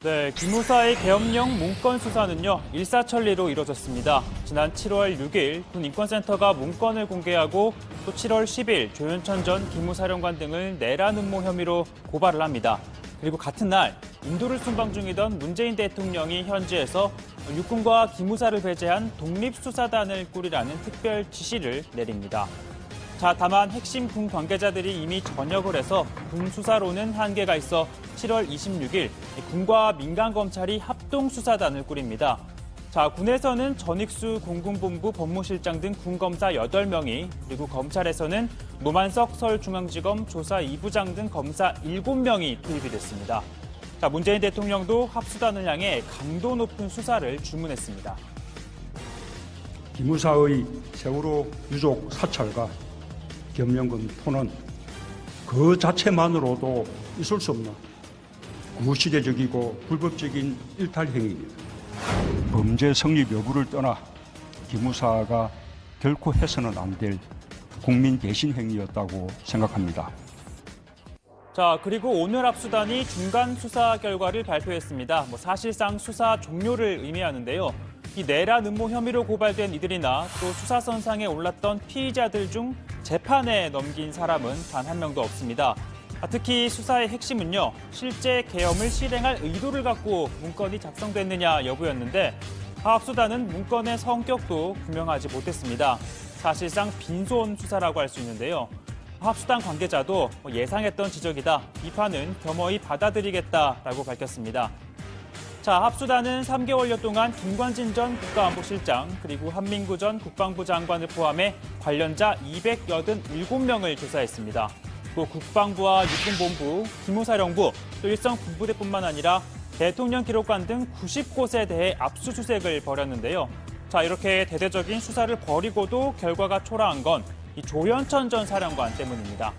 네, 기무사의 계엄령 문건 수사는요, 일사천리로 이뤄졌습니다. 지난 7월 6일 군 인권센터가 문건을 공개하고 또 7월 10일 조현천 전 기무사령관 등을 내란 음모 혐의로 고발을 합니다. 그리고 같은 날 인도를 순방 중이던 문재인 대통령이 현지에서 육군과 기무사를 배제한 독립수사단을 꾸리라는 특별 지시를 내립니다. 자, 다만 핵심 군 관계자들이 이미 전역을 해서 군 수사로는 한계가 있어 7월 26일 군과 민간검찰이 합동수사단을 꾸립니다. 자, 군에서는 전익수 공군본부 법무실장 등 군검사 8명이, 그리고 검찰에서는 노만석 서울중앙지검 조사 2부장 등 검사 7명이 투입이 됐습니다. 자, 문재인 대통령도 합수단을 향해 강도 높은 수사를 주문했습니다. 기무사의 세월호 유족 사찰과 계엄령금 토는 그 자체만으로도 있을 수 없는 구시대적이고 불법적인 일탈 행위입니다. 범죄 성립 여부를 떠나 기무사가 결코 해서는 안 될 국민 배신 행위였다고 생각합니다. 자, 그리고 오늘 합수단이 중간 수사 결과를 발표했습니다. 사실상 수사 종료를 의미하는데요. 이 내란 음모 혐의로 고발된 이들이나 또 수사선상에 올랐던 피의자들 중 재판에 넘긴 사람은 단 한 명도 없습니다. 특히 수사의 핵심은요, 실제 계엄을 실행할 의도를 갖고 문건이 작성됐느냐 여부였는데, 합수단은 문건의 성격도 규명하지 못했습니다. 사실상 빈손 수사라고 할 수 있는데요. 합수단 관계자도 예상했던 지적이다, 비판은 겸허히 받아들이겠다라고 밝혔습니다. 자, 합수단은 3개월여 동안 김관진 전 국가안보실장, 그리고 한민구 전 국방부 장관을 포함해 관련자 287명을 조사했습니다. 또 국방부와 육군본부, 기무사령부, 또 일선 군부대뿐만 아니라 대통령 기록관 등 90곳에 대해 압수수색을 벌였는데요. 자, 이렇게 대대적인 수사를 벌이고도 결과가 초라한 건 이 조현천 전 사령관 때문입니다.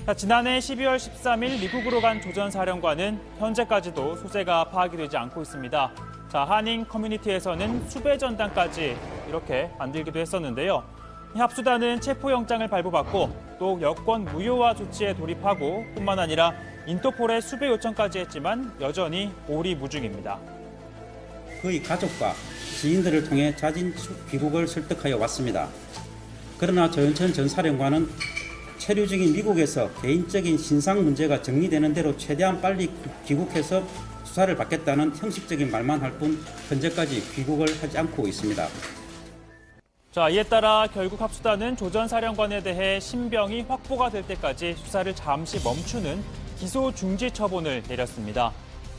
자, 지난해 12월 13일 미국으로 간 조 전 사령관은 현재까지도 소재가 파악이 되지 않고 있습니다. 자, 한인 커뮤니티에서는 수배 전단까지 이렇게 만들기도 했었는데요. 이 합수단은 체포영장을 발부받고 또 여권 무효화 조치에 돌입하고 뿐만 아니라 인터폴에 수배 요청까지 했지만 여전히 오리무중입니다. 그의 가족과 지인들을 통해 자진 귀국을 설득하여 왔습니다. 그러나 조현천 전 사령관은 체류 중인 미국에서 개인적인 신상 문제가 정리되는 대로 최대한 빨리 귀국해서 수사를 받겠다는 형식적인 말만 할 뿐 현재까지 귀국을 하지 않고 있습니다. 자, 이에 따라 결국 합수단은 조 전 사령관에 대해 신병이 확보가 될 때까지 수사를 잠시 멈추는 기소 중지 처분을 내렸습니다.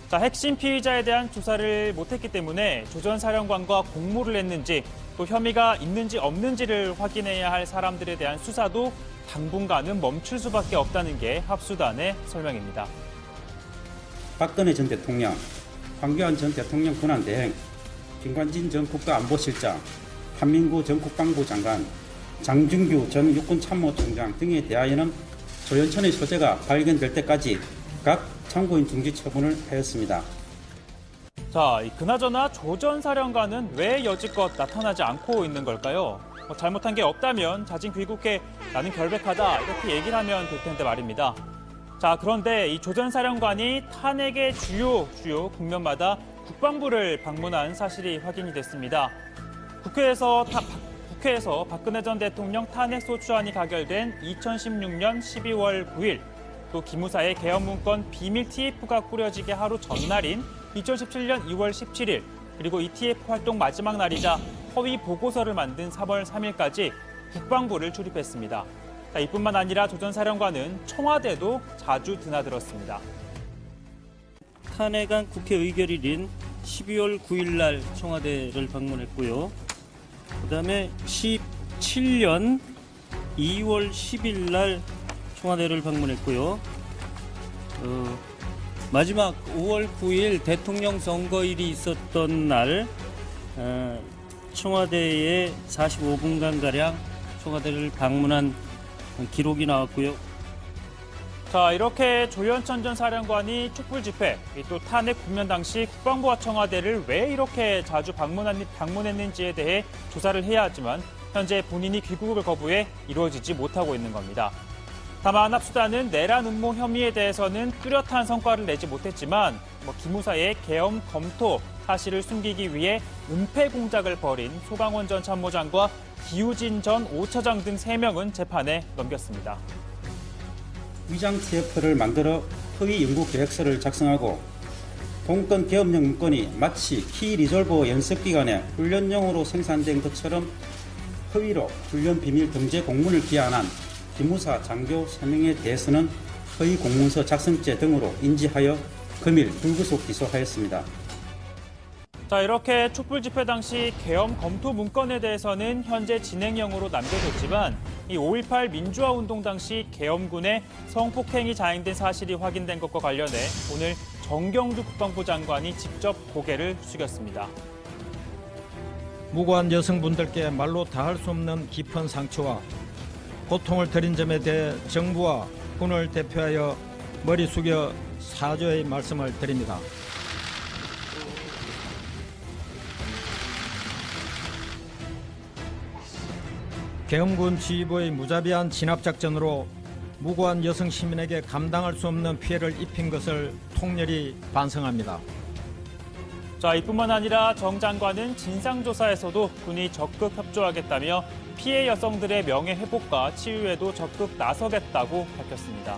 자, 핵심 피의자에 대한 조사를 못했기 때문에 조 전 사령관과 공모를 했는지, 또 혐의가 있는지 없는지를 확인해야 할 사람들에 대한 수사도 당분간은 멈출 수밖에 없다는 게 합수단의 설명입니다. 박근혜 전 대통령, 황교안 전 대통령 권한대행, 김관진 전 국가안보실장, 한민구 전 국방부 장관, 장준규 전 육군참모총장 등에 대하여는 조현천의 소재가 발견될 때까지 각 참고인 중지 처분을 하였습니다. 자, 그나저나 조 전 사령관은 왜 여지껏 나타나지 않고 있는 걸까요? 잘못한 게 없다면 자진 귀국해 나는 결백하다 이렇게 얘기를 하면 될 텐데 말입니다. 자, 그런데 이 조 전 사령관이 탄핵의 주요 국면마다 국방부를 방문한 사실이 확인이 됐습니다. 국회에서 박근혜 전 대통령 탄핵소추안이 가결된 2016년 12월 9일, 또 기무사의 계엄 문건 비밀 TF가 꾸려지게 하루 전날인 2017년 2월 17일, 그리고 이 TF 활동 마지막 날이자 허위 보고서를 만든 3월 3일까지 국방부를 출입했습니다. 자, 이뿐만 아니라 조 전 사령관은 청와대도 자주 드나들었습니다. 탄핵안 국회 의결일인 12월 9일 날 청와대를 방문했고요. 그다음에 17년 2월 10일 날 청와대를 방문했고요. 마지막 5월 9일 대통령 선거일이 있었던 날 청와대에 45분간가량 청와대를 방문한 기록이 나왔고요. 자, 이렇게 조현천 전 사령관이 촛불 집회, 또 탄핵 국면 당시 국방부와 청와대를 왜 이렇게 자주 방문했는지에 대해 조사를 해야 하지만 현재 본인이 귀국을 거부해 이루어지지 못하고 있는 겁니다. 다만 합수단은 내란 음모 혐의에 대해서는 뚜렷한 성과를 내지 못했지만 기무사의 계엄 검토 사실을 숨기기 위해 은폐 공작을 벌인 소강원 전 참모장과 기우진 전 5처장 등 3명은 재판에 넘겼습니다. 위장 TF를 만들어 허위 연구 계획서를 작성하고 동권 계엄령 문건이 마치 키 리졸버 연습 기간에 훈련용으로 생산된 것처럼 허위로 훈련 비밀 등재 공문을 기한한 기무사 장교 3명에 대해서는 허위 공문서 작성죄 등으로 인지하여 금일 불구속 기소하였습니다. 자, 이렇게 촛불 집회 당시 계엄 검토 문건에 대해서는 현재 진행형으로 남겨졌지만 이 5.18 민주화 운동 당시 계엄군의 성폭행이 자행된 사실이 확인된 것과 관련해 오늘 정경주 국방부 장관이 직접 고개를 숙였습니다. 무고한 여성분들께 말로 다할 수 없는 깊은 상처와 고통을 드린 점에 대해 정부와 군을 대표하여 머리 숙여 사죄의 말씀을 드립니다. 계엄군 지휘부의 무자비한 진압작전으로 무고한 여성 시민에게 감당할 수 없는 피해를 입힌 것을 통렬히 반성합니다. 자, 이뿐만 아니라 정 장관은 진상조사에서도 군이 적극 협조하겠다며 피해 여성들의 명예 회복과 치유에도 적극 나서겠다고 밝혔습니다.